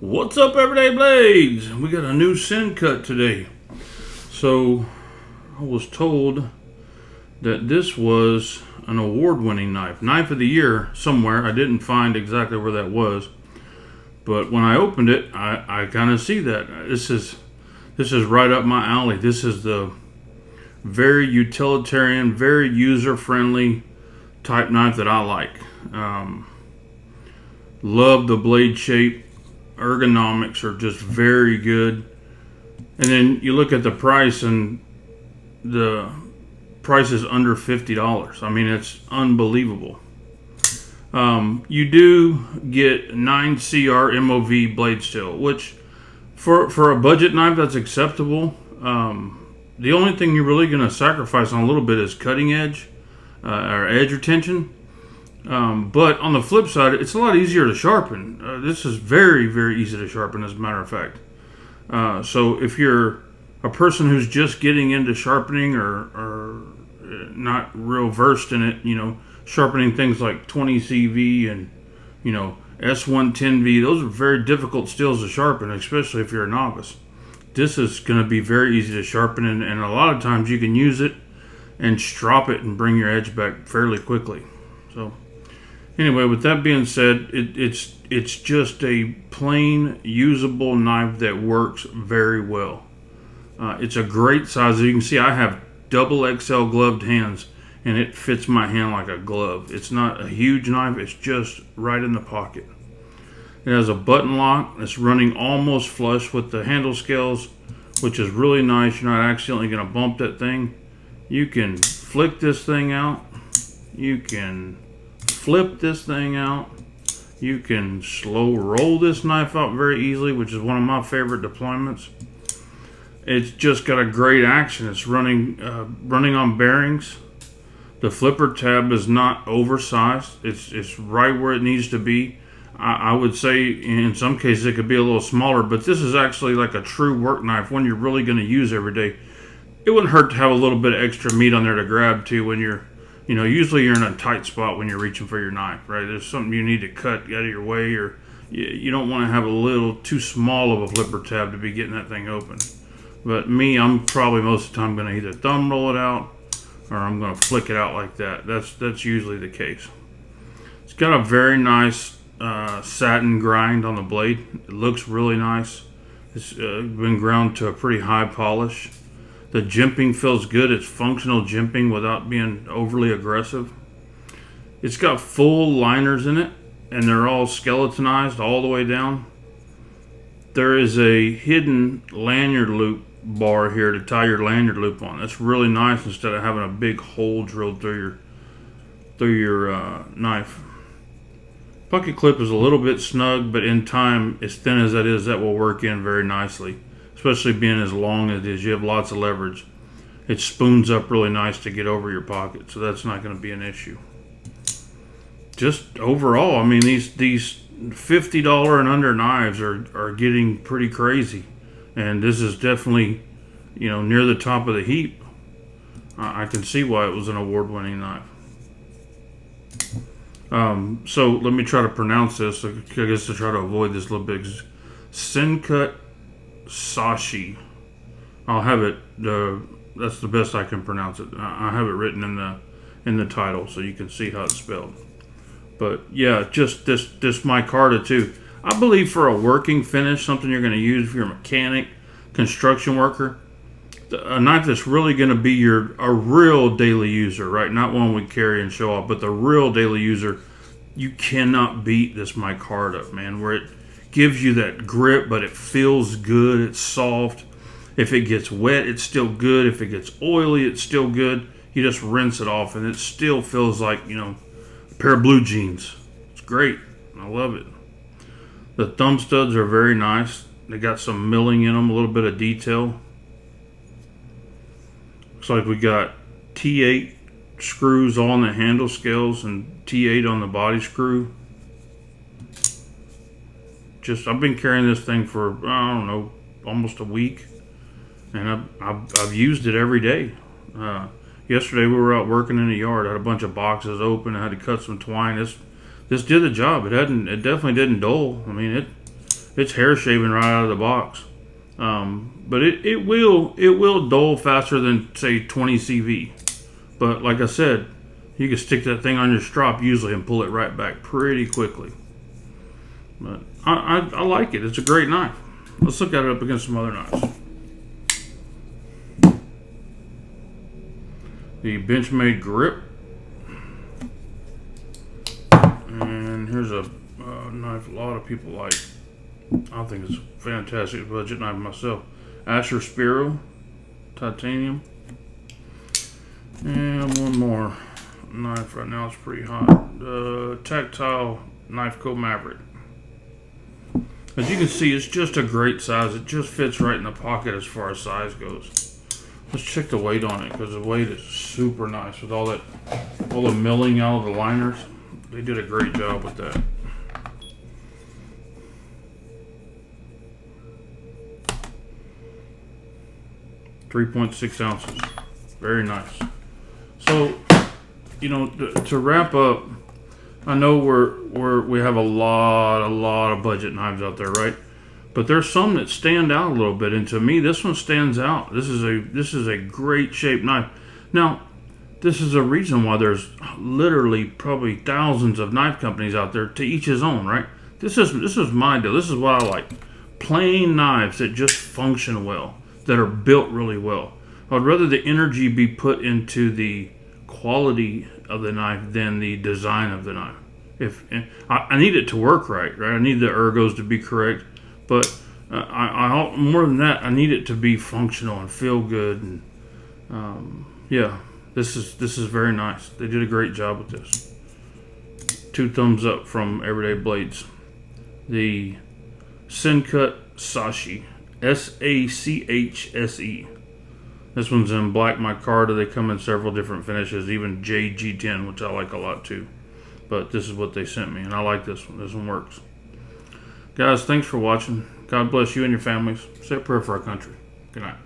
What's up, Everyday Blades? We got a new Sencut today. So, I was told that this was an award-winning knife. Knife of the year somewhere. I didn't find exactly where that was. But when I opened it, I kind of see that. This is right up my alley. This is the very utilitarian, very user-friendly type knife that I like. Love the blade shape. Ergonomics are just very good. And then you look at the price, and the price is under $50. I mean, it's unbelievable. You do get 9CR MOV blade steel, which for a budget knife, that's acceptable. The only thing you're really going to sacrifice on a little bit is cutting edge or edge retention. But on the flip side, it's a lot easier to sharpen. This is very, very easy to sharpen, as a matter of fact. So if you're a person who's just getting into sharpening or not real versed in it, sharpening things like 20CV and, S110V, those are very difficult steels to sharpen, especially if you're a novice. This is going to be very easy to sharpen, and a lot of times you can use it and strop it and bring your edge back fairly quickly. So anyway, with that being said, it's just a plain usable knife that works very well. It's a great size. As you can see, I have double XL gloved hands, and it fits my hand like a glove. It's not a huge knife. It's just right in the pocket. It has a button lock. It's running almost flush with the handle scales, which is really nice. You're not accidentally going to bump that thing. You can flick this thing out. You can flip this thing out. You can slow roll this knife out very easily, which is one of my favorite deployments. It's just got a great action. It's running on bearings. The flipper tab is not oversized. It's right where it needs to be. I would say in some cases it could be a little smaller, but this is actually like a true work knife, one you're really going to use every day. It wouldn't hurt to have a little bit of extra meat on there to grab too when you're usually you're in a tight spot when you're reaching for your knife, right? There's something you need to cut out of your way, or you don't want to have a little too small of a flipper tab to be getting that thing open. But me, I'm probably most of the time going to either thumb roll it out, or I'm going to flick it out like that. That's usually the case. It's got a very nice satin grind on the blade. It looks really nice. It's been ground to a pretty high polish. The jimping feels good. It's functional jimping without being overly aggressive. It's got full liners in it, and they're all skeletonized all the way down. There is a hidden lanyard loop bar here to tie your lanyard loop on. That's really nice instead of having a big hole drilled through your knife. Pocket clip is a little bit snug, but in time, as thin as that is, that will work in very nicely. Especially being as long as it is, you have lots of leverage. It spoons up really nice to get over your pocket, so that's not going to be an issue. Just overall, I mean, these $50 and under knives are getting pretty crazy, and this is definitely, near the top of the heap. I can see why it was an award-winning knife. So let me try to pronounce this. I guess to try to avoid this a little bit. Sencut Sachse. I'll have it. That's the best I can pronounce it. I have it written in the title, so you can see how it's spelled. But yeah, just this micarta too. I believe for a working finish, something you're going to use if you're a mechanic, construction worker, a knife that's really going to be a real daily user, right? Not one we carry and show off, but the real daily user. You cannot beat this micarta, man, where it gives you that grip, but it feels good. It's soft. If it gets wet, it's still good. If it gets oily, it's still good. You just rinse it off, and it still feels like, a pair of blue jeans. It's great. I love it. The thumb studs are very nice. They got some milling in them, a little bit of detail. Looks like we got T8 screws on the handle scales and T8 on the body screw. I've been carrying this thing for, I don't know, almost a week, and I've used it every day. Yesterday we were out working in the yard. I had a bunch of boxes open. I had to cut some twine. This did the job. It definitely didn't dull. I mean, It's hair shaving right out of the box. But it will dull faster than say 20 CV. But like I said, you can stick that thing on your strop usually and pull it right back pretty quickly. But I like it. It's a great knife. Let's look at it up against some other knives. The Benchmade grip. And here's a knife a lot of people like. I think it's a fantastic budget knife myself. Asher Spiro, titanium. And one more knife right now. It's pretty hot. Tactile Knifeco Maverick. As you can see, it's just a great size. It just fits right in the pocket as far as size goes. Let's check the weight on it, because the weight is super nice with all the milling out of the liners. They did a great job with that. .6 ounces. Very nice. So, you know, to wrap up, I know we have a lot of budget knives out there, right? But there's some that stand out a little bit, and to me, this one stands out. This is a great shaped knife. Now, this is a reason why there's literally probably thousands of knife companies out there. To each his own, right? This is my deal. This is what I like. Plain knives that just function well, that are built really well. I'd rather the energy be put into the quality of the knife than the design of the knife. I need it to work right? I need the ergos to be correct, but more than that, I need it to be functional and feel good. And yeah, this is very nice. They did a great job with this. 2 thumbs up from Everyday Blades. The Sencut Sachse, Sachse. This one's in black micarta. They come in several different finishes, even JG10, which I like a lot too. But this is what they sent me, and I like this one. This one works. Guys, thanks for watching. God bless you and your families. Say a prayer for our country. Good night.